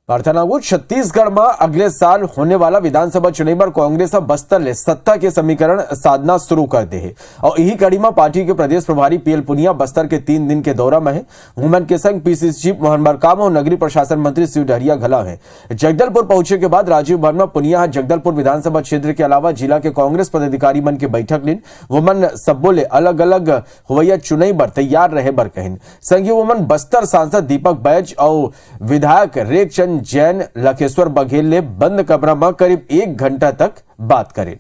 पार्थनागुर छत्तीसगढ़ में अगले साल होने वाला विधानसभा चुनाव पर कांग्रेस बस्तर ले सत्ता के समीकरण साधना शुरू कर दे है और यही कड़ी में पार्टी के प्रदेश प्रभारी पीएल पुनिया बस्तर के 3 दिन के दौरा में है। वुमेन के संग पीसीसी चीफ मोहन मरकाम और नगरीय प्रशासन मंत्री शिव डहरिया घला है। जगदलपुर पहुंचे के बाद राजीव भवन में पुनिया जगदलपुर विधानसभा क्षेत्र के अलावा जिला के कांग्रेस पदाधिकारी मन के बैठक लीन। वुमन सब्बो ले अलग अलग हुवैया चुनाई बर तैयार रहे बर कहिन। संघीय वुमन बस्तर सांसद दीपक बैज और विधायक रेखचंद जैन लखेश्वर बघेल ने बंद कमरा में करीब 1 घंटा तक बात करें।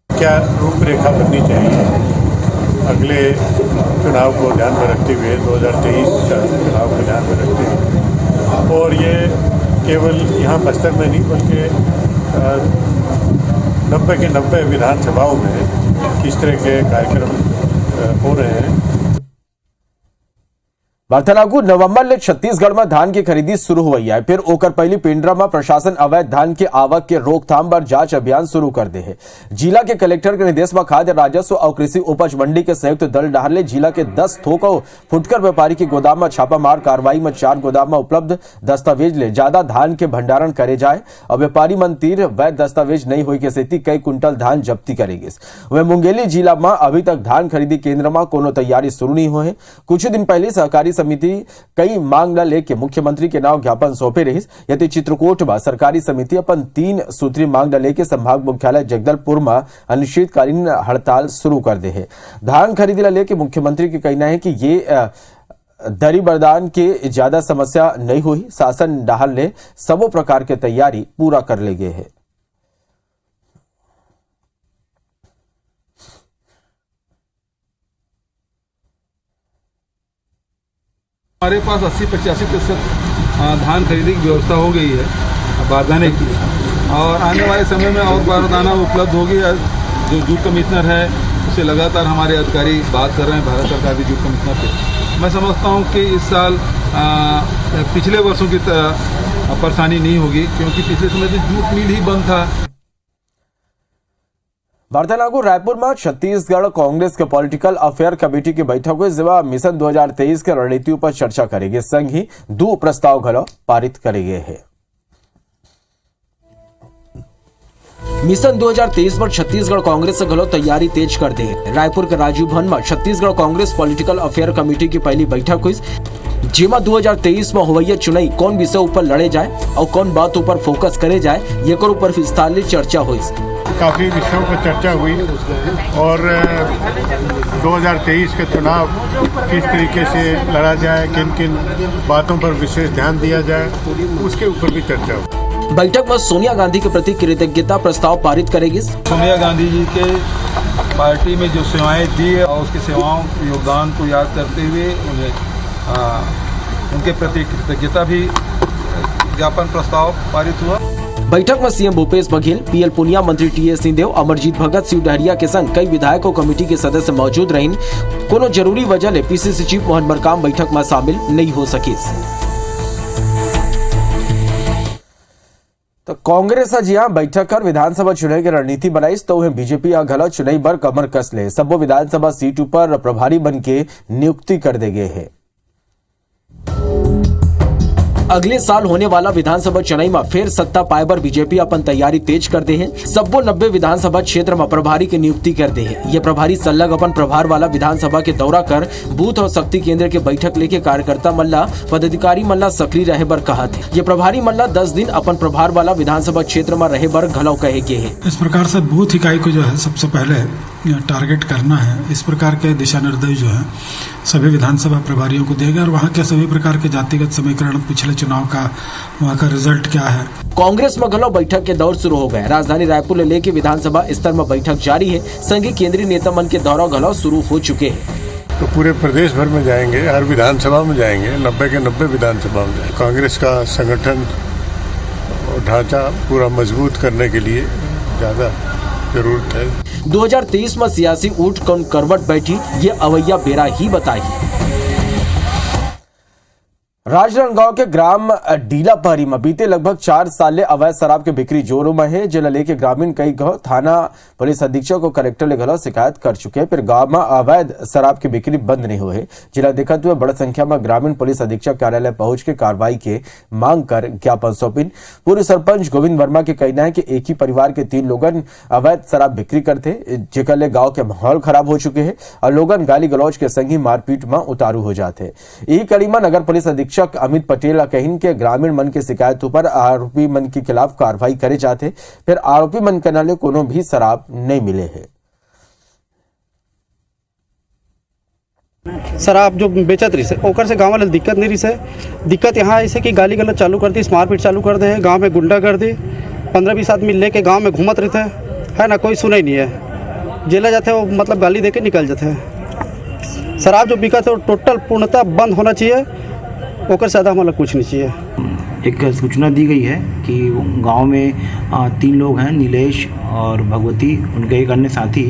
क्या रूपरेखा बननी चाहिए अगले चुनाव को ध्यान में रखते हुए 2023 का चुनाव को ध्यान में रखते हुए, और ये केवल यहाँ बस्तर में नहीं बल्कि 90 के 90 विधानसभाओं में इस तरह के कार्यक्रम हो रहे हैं। पार्थनागुर नवंबर ले छत्तीसगढ़ में धान की खरीदी शुरू हुई है। फिर ओकर पहली पिंडरा में प्रशासन अवैध धान के आवक के रोकथाम पर जांच अभियान शुरू कर दे है। जिला के कलेक्टर के निर्देश में खाद्य राजस्व और कृषि उपज मंडी के संयुक्त दल डाहरले जिला के 10 थोक और फुटकर व्यापारी के गोदाम में छापामार कार्रवाई में 4 गोदाम में उपलब्ध दस्तावेज ले ज्यादा धान के भंडारण करे जाए और व्यापारी मंदिर वैध दस्तावेज नहीं हुई के स्थिति कई कुंटल धान जब्ती करेगी। वह मुंगेली जिला में अभी तक धान खरीदी केंद्र में कोनो तैयारी शुरू नहीं हुई है। कुछ दिन पहले सहकारी समिति कई मांग लेके मुख्यमंत्री के नाम ज्ञापन सौंपे रही। यदि चित्रकूट में सरकारी समिति अपन 3 सूत्री मांग लेके संभाग मुख्यालय जगदलपुर में अनिश्चितकालीन हड़ताल शुरू कर दे है। धान खरीदी लेके मुख्यमंत्री के कहना है कि ये दरी बरदान के ज्यादा समस्या नहीं हुई। शासन डाहल ने सबो प्रकार के तैयारी पूरा कर ले गए है। हमारे पास 80-85% धान खरीदी की व्यवस्था हो गई है बारदाने की, और आने वाले समय में और बारदाना उपलब्ध होगी। जो जूट कमिश्नर है उससे लगातार हमारे अधिकारी बात कर रहे हैं, भारत सरकार के जूट कमिश्नर से। मैं समझता हूं कि इस साल पिछले वर्षों की परेशानी नहीं होगी, क्योंकि पिछले समय में जूट मिल ही बंद था। पार्थनागुर रायपुर में छत्तीसगढ़ कांग्रेस के पॉलिटिकल अफेयर कमेटी की बैठक हुई, जिसमें मिशन 2023 के रणनीतियों पर चर्चा करेगी। संघ ही 2 प्रस्ताव घलो पारित करेंगे है। मिशन 2023 पर छत्तीसगढ़ कांग्रेस से घलो तैयारी तेज कर दी है। रायपुर के राजीव भवन में Chhattisgarh Congress political affair committee की पहली बैठक हुई, जिसमें 2023 में हुवैया चुनाई कौन विषय ऊपर लड़े जाए और कौन बात ऊपर फोकस करे जाए, ये ऊपर विस्तार से चर्चा हुई। काफ़ी विषयों पर चर्चा हुई और 2023 के चुनाव किस तरीके से लड़ा जाए, किन किन बातों पर विशेष ध्यान दिया जाए, उसके ऊपर भी चर्चा हुई। बैठक में सोनिया गांधी के प्रति कृतज्ञता प्रस्ताव पारित करेगी। सोनिया गांधी जी के पार्टी में जो सेवाएं दी है और उसकी सेवाओं योगदान को याद करते हुए उनके प्रति कृतज्ञता भी ज्ञापन प्रस्ताव पारित हुआ। बैठक में सीएम भूपेश बघेल, पीएल पुनिया, मंत्री टीएस सिंहदेव, अमरजीत भगत, शिव डहरिया के संग कई विधायकों कमेटी के सदस्य मौजूद रहे। कोनो जरूरी वजह ले पीसीसी चीफ मोहन मरकाम बैठक में शामिल नहीं हो सके। तो कांग्रेस आज यहाँ बैठक कर विधानसभा चुनाव की रणनीति बनाई, तो वह बीजेपी यहाँ घला चुनाव पर कमर कस ले सबो विधानसभा सीट पर प्रभारी बन के नियुक्ति कर दे गए है। अगले साल होने वाला विधानसभा चुनाव में फिर सत्ता पाए बर बीजेपी अपन तैयारी तेज कर दे है। सबो 90 विधानसभा क्षेत्र में प्रभारी की नियुक्ति कर दे है। ये प्रभारी सल्लग अपन प्रभार वाला विधानसभा के दौरा कर बूथ और शक्ति केंद्र के बैठक लेके कार्यकर्ता मल्ला पदाधिकारी मल्ला सक्रिय रहे बर कहा थे। ये प्रभारी मल्ला 10 दिन अपन प्रभार वाला विधानसभा क्षेत्र में रहे बर घलव कहे के है। इस प्रकार से बूथ इकाई को जो है सबसे पहले टारगेट करना है। इस प्रकार के दिशा निर्देश जो है सभी विधानसभा प्रभारियों को देगा और वहाँ के सभी प्रकार के जातिगत समीकरण, पिछले चुनाव का वहाँ का रिजल्ट क्या है। कांग्रेस में घलो बैठक के दौर शुरू हो गए। राजधानी रायपुर लेके विधानसभा स्तर में बैठक जारी है। संघीय केंद्रीय नेता मन के दौरा घलो शुरू हो चुके हैं। तो पूरे प्रदेश भर में जाएंगे, हर विधानसभा में जाएंगे, 90 के 90 विधानसभा में जाएंगे। कांग्रेस का संगठन और ढांचा पूरा मजबूत करने के लिए ज्यादा जरूरत है। 2023 में सियासी ऊट कौन करवट बैठी, ये अवैया बेरा ही बताई। राजनांदगांव के ग्राम डीलापहरी में बीते लगभग 4 साल ले अवैध शराब की बिक्री जोरों में है, जिला लेके ग्रामीण कई गांव थाना पुलिस अधीक्षक को कलेक्टर ले गलो शिकायत कर चुके हैं, फिर गांव में अवैध शराब की बिक्री बंद नहीं हुई है। जिला देखते हुए बड़ी संख्या में ग्रामीण पुलिस अधीक्षक कार्यालय पहुंच के कार्रवाई के मांग कर ज्ञापन सौंपिन। पूर्व सरपंच गोविंद वर्मा के कहना है कि एक ही परिवार के 3 लोगन अवैध शराब बिक्री करते, जेकर ले गाँव के माहौल खराब हो चुके हैं और लोगन गाली गलौज के संग ही मारपीट में उतारू हो जाते। यही कड़ी में नगर पुलिस अधीक्षक अमित पटेल कहिन के ग्रामीण मन के शिकायत पर आरोपी मन के खिलाफ कार्रवाई करे जाते, फिर आरोपी मन के नाले कोनो भी शराब नहीं मिले है। शराब जो बेचत रही से ओकर से गाँव वाले दिक्कत नहीं रही से। दिक्कत यहाँ ऐसे कि गाली गलौज चालू कर दी, मारपीट चालू कर दे, गांव में गुंडा कर दी, 15-20 आदमी लेके गांव में घूमत रहते है ना, कोई सुना ही नहीं है। जेला जाते हैं वो मतलब गाली देके निकल जाते हैं। शराब जो बिकत है वो टोटल पूर्णतः बंद होना चाहिए, ओकर से ज़्यादा हमारा कुछ नहीं चाहिए। एक सूचना दी गई है कि गांव में 3 लोग हैं, नीलेश और भगवती, उनके एक अन्य साथी,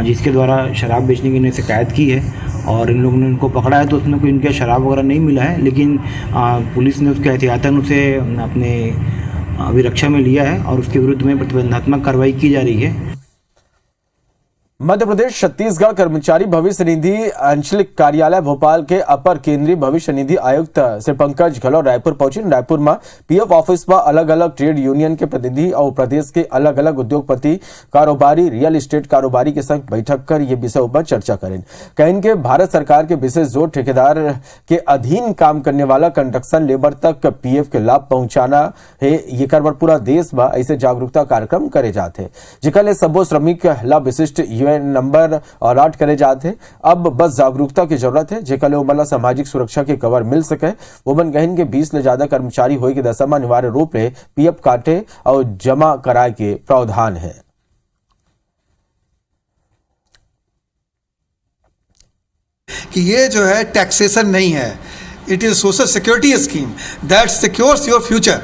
जिसके द्वारा शराब बेचने की इन्हें शिकायत की है और इन लोगों ने उनको पकड़ा है तो उसमें कोई इनके शराब वगैरह नहीं मिला है, लेकिन पुलिस ने उसके एहतियातन उसे अपने अभिरक्षा में लिया है और उसके विरुद्ध में प्रतिबंधात्मक कार्रवाई की जा रही है। मध्य प्रदेश छत्तीसगढ़ कर्मचारी भविष्य निधि आंचलिक कार्यालय भोपाल के अपर केंद्रीय भविष्य निधि आयुक्त श्री पंकज घलो रायपुर पहुंचे। रायपुर में पीएफ ऑफिस में अलग अलग ट्रेड यूनियन के प्रतिनिधि और प्रदेश के अलग अलग उद्योगपति, कारोबारी, रियल एस्टेट कारोबारी के संग बैठक कर ये विषय पर चर्चा करें। कहें कि भारत सरकार के विशेष जोर ठेकेदार के अधीन काम करने वाला कंस्ट्रक्शन लेबर तक पीएफ के लाभ पहुंचाना है। ये कर पूरा देश में ऐसे जागरूकता कार्यक्रम करे जाते, जिसके सबो श्रमिक लाभ विशिष्ट नंबर अलॉट करे जाते। अब बस जागरूकता की जरूरत है, जेकर ले उमला सामाजिक सुरक्षा के कवर मिल सके। वो बन कहन के 20 ले ज्यादा कर्मचारी होए के दशा में अनिवार्य रूप से पीएफ काटे और जमा कराए के प्रावधान है। कि ये जो है टैक्सेशन नहीं है, it is social security scheme that secures your future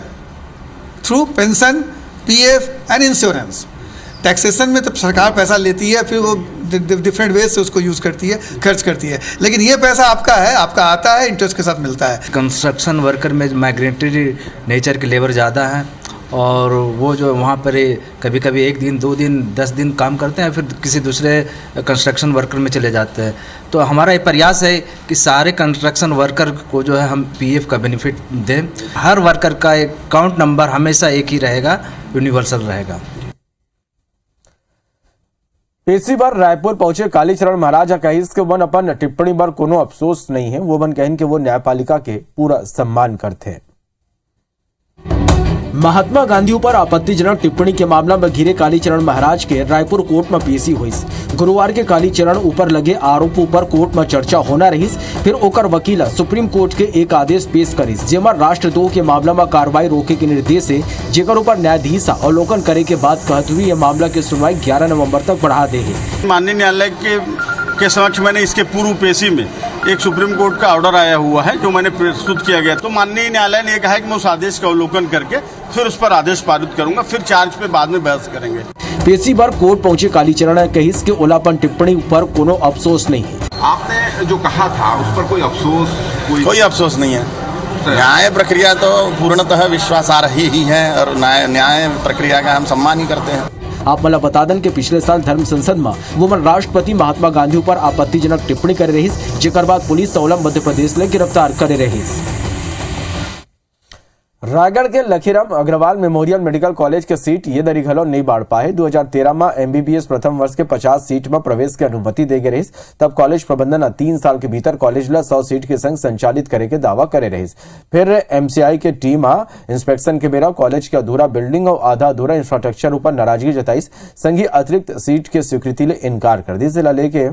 through pension, PF and insurance. Taxation में तो सरकार पैसा लेती है, फिर वो डिफरेंट वेज से उसको यूज़ करती है, खर्च करती है, लेकिन ये पैसा आपका है, आपका आता है, इंटरेस्ट के साथ मिलता है। कंस्ट्रक्शन वर्कर में माइग्रेटरी नेचर के लेबर ज़्यादा हैं और वो जो वहाँ पर कभी कभी 1 दिन 2 दिन 10 दिन काम करते हैं, फिर किसी दूसरे कंस्ट्रक्शन वर्कर में चले जाते हैं। तो हमारा ये प्रयास है कि सारे कंस्ट्रक्शन वर्कर को जो है हम पीएफ का बेनिफिट दें। हर वर्कर का एक अकाउंट नंबर हमेशा एक ही रहेगा, यूनिवर्सल रहेगा। पेशी बार रायपुर पहुंचे कालीचरण महाराज कहिस के वन अपन टिप्पणी पर कोनो अफसोस नहीं है। वो वन कहन के वो न्यायपालिका के पूरा सम्मान करते हैं। महात्मा गांधी पर आपत्तिजनक टिप्पणी के मामला में घिरे कालीचरण महाराज के रायपुर कोर्ट में पेशी हुई। गुरुवार के कालीचरण ऊपर लगे आरोपों पर कोर्ट में चर्चा होना रही, फिर ओकर वकील सुप्रीम कोर्ट के एक आदेश पेश करिस, जेमा राष्ट्रद्रोह के मामला में कार्रवाई रोके के निर्देश है, जेकर ऊपर न्यायाधीश अवलोकन करे के बाद कहत हुई यह मामला की सुनवाई 11 नवंबर तक बढ़ा दे है। माननीय न्यायालय के समक्ष मैंने इसके पूर्व पेशी में एक सुप्रीम कोर्ट का ऑर्डर आया हुआ है जो मैंने प्रस्तुत किया गया, तो माननीय न्यायालय ने कहा है कि मैं उस आदेश का अवलोकन करके फिर उस पर आदेश पारित करूंगा, फिर चार्ज पे बाद में बहस करेंगे। पेशी बार कोर्ट पहुंचे कालीचरण कहिस के ओलापन टिप्पणी पर कोनो अफसोस नहीं है। आपने जो कहा था उस पर कोई अफसोस नहीं है। न्याय प्रक्रिया तो पूर्णतः विश्वासार्ह ही है और न्याय प्रक्रिया का हम सम्मान ही करते हैं। आप मला बता दें कि पिछले साल धर्म संसद में वो राष्ट्रपति महात्मा गांधी पर आपत्तिजनक टिप्पणी करे रही, जेकर बाद पुलिस सोलम मध्य प्रदेश ले गिरफ्तार करे रही। रायगढ़ के Lakhiram Agrawal memorial medical college के सीट ये दरी घलो नहीं बाढ़ पाए। 2013 में एमबीबीएस प्रथम वर्ष के 50 सीट में प्रवेश की अनुमति दे गई रही, तब कॉलेज प्रबंधन 3 साल के भीतर कॉलेज ला 100 सीट के संग संचालित करे के दावा करे रही। फिर एमसीआई के टीम इंस्पेक्शन के बेरा कॉलेज के अधूरा बिल्डिंग और आधा अधूरा इंफ्रास्ट्रक्चर ऊपर नाराजगी जताई, संगी अतिरिक्त सीट के स्वीकृति ले इनकार कर दी। जिला लेके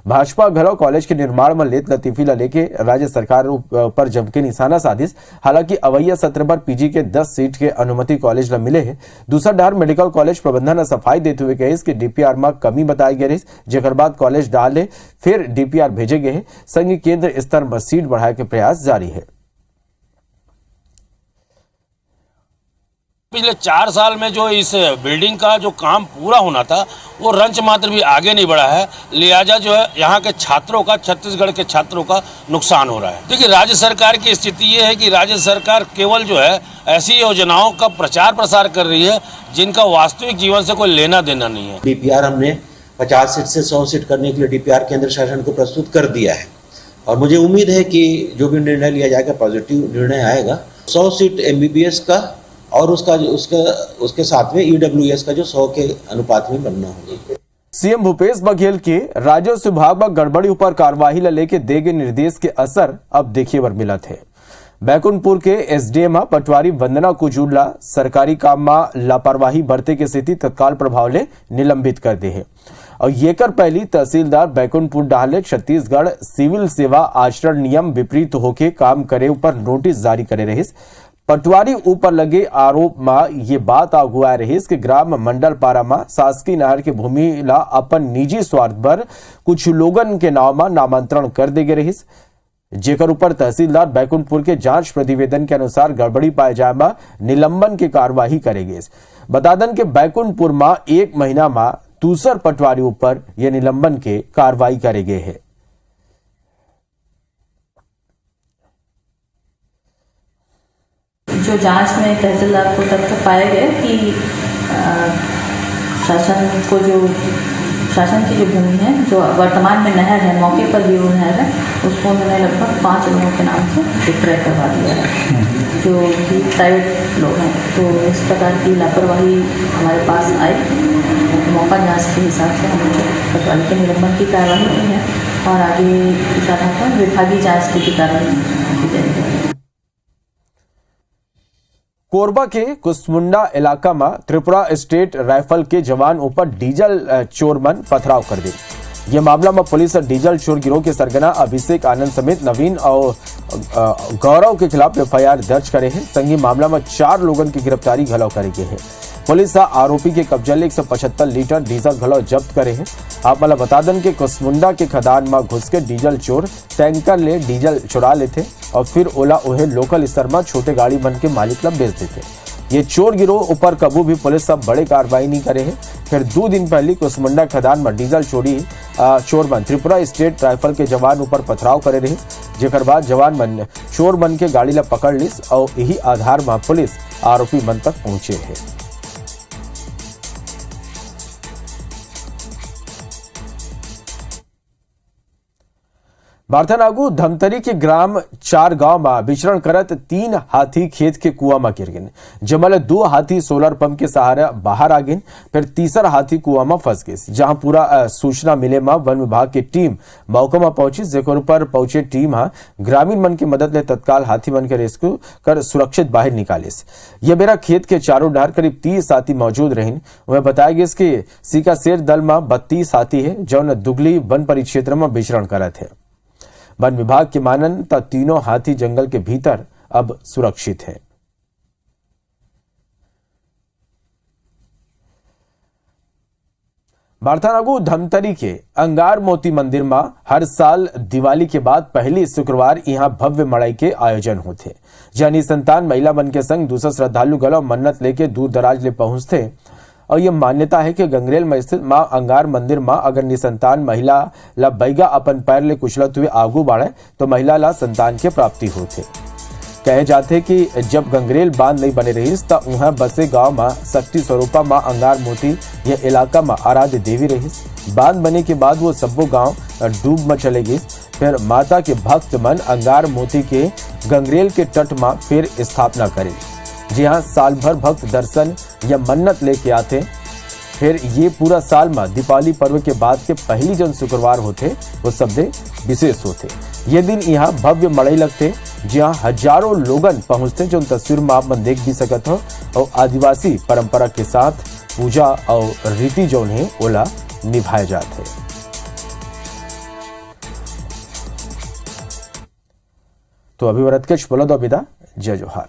भाजपा घरो कॉलेज के निर्माण में लेत लतीफी ला लेके राज्य सरकार पर जम के निशाना साधिस। हालांकि अवैया सत्र पर पीजी के 10 सीट के अनुमति कॉलेज ला मिले है। दूसरा डार मेडिकल कॉलेज प्रबंधन ने सफाई देते हुए कहे कि डीपीआर में कमी बताई गई, जेकर बाद कॉलेज डाले फिर डीपीआर भेजे गए हैं। संघ केंद्र स्तर पर सीट बढ़ाए के प्रयास जारी है। पिछले 4 साल में जो इस बिल्डिंग का जो काम पूरा होना था वो रंच मात्र भी आगे नहीं बढ़ा है, लिहाजा जो है यहाँ के छात्रों का, छत्तीसगढ़ के छात्रों का नुकसान हो रहा है। देखिए राज्य सरकार की स्थिति ये है कि राज्य सरकार केवल जो है ऐसी योजनाओं का प्रचार प्रसार कर रही है जिनका वास्तविक जीवन से कोई लेना देना नहीं है। डीपीआर हमने 50 सीट से 100 सीट करने के लिए डीपीआर केंद्र शासन को प्रस्तुत कर दिया है और मुझे उम्मीद है कि जो भी निर्णय लिया जाएगा पॉजिटिव निर्णय आएगा। 100 सीट एमबीबीएस का और उसके साथ में ईडब्ल्यूएस का जो 100 के अनुपात में बनना होगा। सीएम भूपेश बघेल के राजस्व विभाग में गड़बड़ी ऊपर कार्यवाही लेके दे गए निर्देश के असर अब देखिए वर मिला थे। बैकुंठपुर के एसडीएम पटवारी वंदना कुजुला सरकारी काम में लापरवाही बरते के स्थिति तत्काल प्रभाव ले निलंबित कर दे है और ये कर पहली तहसीलदार बैकुंठपुर डाले छत्तीसगढ़ सिविल सेवा आचरण नियम विपरीत होके काम करे ऊपर नोटिस जारी करे रही। पटवारी ऊपर लगे आरोप में ये बात अगुआ रही कि ग्राम मंडल पारा में शासकीय नहर के भूमि ला अपन निजी स्वार्थ पर कुछ लोगन के नाव में नामांतरण कर दे गए रही, जेकर ऊपर तहसीलदार बैकुंठपुर के जांच प्रतिवेदन के अनुसार गड़बड़ी पाए जाए में निलंबन की कार्यवाही करेगी। बता दें कि बैकुंठपुर में 1 महीना में दूसर पटवारी ऊपर यह निलंबन के कार्रवाई करे गए है। जो जांच में तहसीलदार को तथ्य पाए गए कि शासन की जो भूमि है, जो वर्तमान में नहर है, मौके पर भी वो नहर है, उसको उन्होंने लगभग 5 लोगों के नाम से डिक्लेयर करवा दिया है, जो कि प्राइवेट लोग हैं। तो इस प्रकार की लापरवाही हमारे पास आई, मौका जांच के हिसाब से हमने पटवारी के निलंबन की कार्रवाई की है और आगे इस आधार पर विभागीय जांच की कार्रवाई की जाएगी। कोरबा के कुसमुंडा इलाका में त्रिपुरा स्टेट राइफल के जवान ऊपर डीजल चोरमन पथराव कर दी। यह मामला में पुलिस डीजल चोर गिरोह के सरगना अभिषेक आनंद समेत नवीन और गौरव के खिलाफ एफआईआर दर्ज करे हैं। संगी मामला में 4 लोगों की गिरफ्तारी घलौ करे गए है। पुलिस आरोपी के कब्जे ले 175 लीटर डीजल घलौ जब्त करे हैं। आप मला बता दें कि कुसमुंडा के खदान में घुस के डीजल चोर टैंकर ले डीजल चुरा लेते और फिर ओला उहे लोकल स्तर में छोटे गाड़ी बन के मालिक ला बेच देते। ये चोर गिरोह ऊपर कबू भी पुलिस सब बड़े कार्रवाई नहीं करे है। फिर 2 दिन पहले कुसमुंडा खदान में डीजल चोरमन त्रिपुरा स्टेट राइफल के जवान ऊपर पथराव करे रहे, जेकर बाद जवान मन चोर मन के गाड़ी ला पकड़ लिस और यही आधार में पुलिस आरोपी मन तक पहुंचे है। बारथानागु धमतरी के ग्राम 4 गांव में विचरण करत 3 हाथी खेत के कुआं में गिर गए, जमल 2 हाथी सोलर पंप के सहारे बाहर आ गए, फिर तीसरा हाथी कुआं में फंस गए। जहां पूरा सूचना मिले में वन विभाग की टीम मौके में पहुंची, जेकर पर पहुंचे टीम ग्रामीण मन की मदद ले तत्काल हाथी मन के रेस्क्यू कर सुरक्षित बाहर निकालिस। यह बेरा खेत के चारों डहर करीब 30 हाथी मौजूद रहे। वह बताया गया कि सीका शेर दल में 32 हाथी है जो दुगली वन परिक्षेत्र में विचरण करत है। वन विभाग के मानन त तीनों हाथी जंगल के भीतर अब सुरक्षित है। बारथानागु धमतरी के अंगार मोती मंदिर में हर साल दिवाली के बाद पहली शुक्रवार यहां भव्य मड़ाई के आयोजन होते, जानी संतान महिला मन के संग दूसरा श्रद्धालु गलो मन्नत लेके दूर दराज ले पहुंचते और यह मान्यता है कि गंगरेल में स्थित मां अंगार मंदिर में अगर निसंतान महिला ला बैगा अपन पैर ले कुचलत हुए आगू बढ़े तो महिला ला संतान के प्राप्ति होते। कहे जाते कि जब गंगरेल बांध नहीं बने रही तब वहां बसे गांव में शक्ति स्वरूपा मां अंगार मोती यह इलाका में आराध्य देवी रही। बांध बने के बाद वो सब्बो गांव डूब में चले गई। फिर माता के भक्त मन अंगार मोती के गंगरेल के तट में फिर स्थापना करे, जी हाँ, साल भर भक्त दर्शन या मन्नत लेके आते। फिर ये पूरा साल में दीपावली पर्व के बाद के पहली जन शुक्रवार होते वो सबसे विशेष होते। ये दिन यहाँ भव्य मड़ई लगते, जहाँ हजारों लोगन पहुँचते, जो तस्वीर में आप मन देख भी सकते हो। और आदिवासी परंपरा के साथ पूजा और रीति जो है ओला निभाए जाते। तो अभिवरत के बोलो दो विदा, जय जोहार।